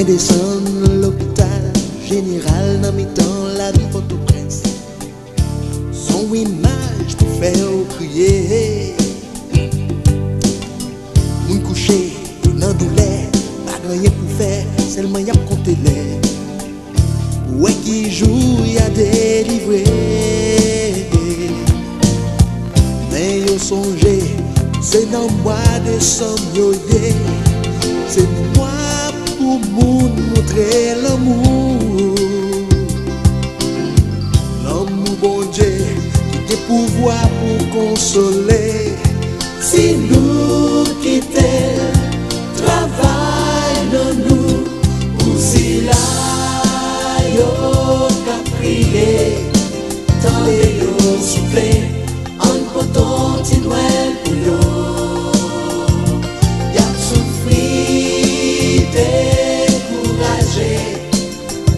descendre l'hôpital général dans mes temps la vie Port-au-Prince. Son image pour faire crier. Moun couché dans douleur, pas rien pour faire, seulement y a compté l'air. Ouais qui joue y a délivré. Mais yo songé, c'est dans moi de somme yo yé. C'est moi pour moun montrer l'amour. L'amour bon Dieu qui te pouvoir pour consoler. Si nous quittons travail dans nous, ou si là yo qu'a prié, tant les yo soufflé, en poton ti Noël pour yo. Y'a souffri, découragé,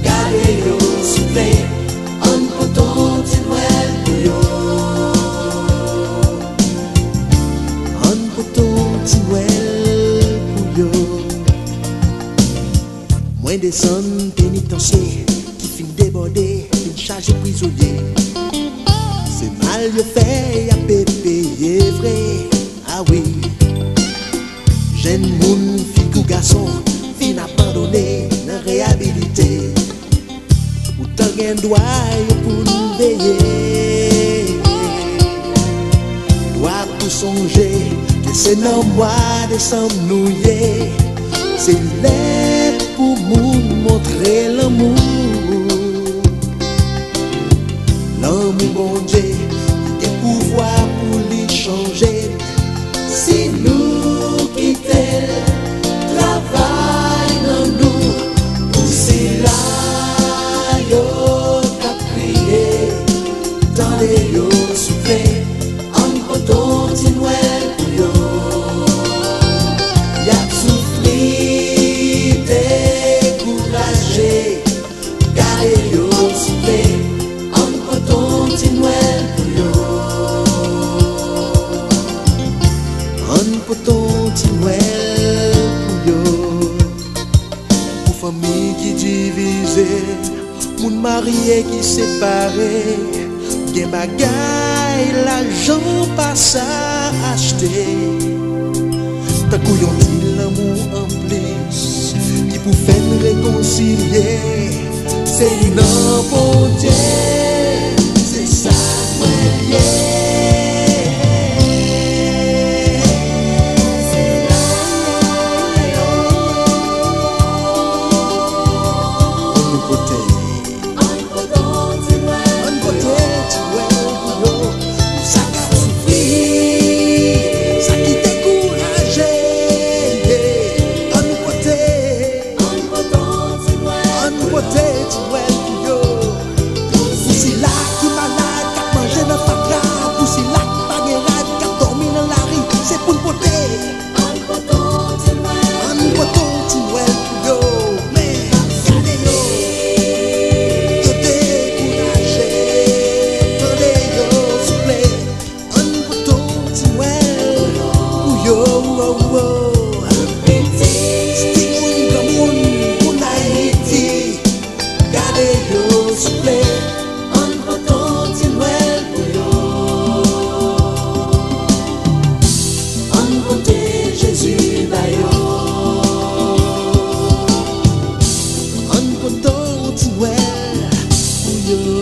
gardez yo soufflé, en poton ti Noël pour yo. Moins des sommes pénitentiaires qui fin débordé, fin chargé prisonnier. C'est mal de fait, à payer vrai. Ah oui, jeune moun, fille ou garçon, fin abandonné, dans réhabilité. Pourtant, gen droit pour nous veiller. Doit pour songer que c'est dans mois décembre nous y. C'est l'air pour nous montrer l'amour. L'amour bon Dieu qui a pouvoir pour lui changer. Si nous quittons travail dans nous, ou si là yo qu'a prié, dans les yo soufflé, en poton ti Noël pour yo. Y'a souffri, découragé, gardez yo soufflé, en poton ti Noël pour yo. En poton ti Noël pour yo. Pour famille qui divisée, moun marié qui séparé, gen bagay l'argent pas à acheter. Ta couillon dit l'amour en plus qui pour faire réconcilier. C'est non bon Dieu, c'est ça moi you.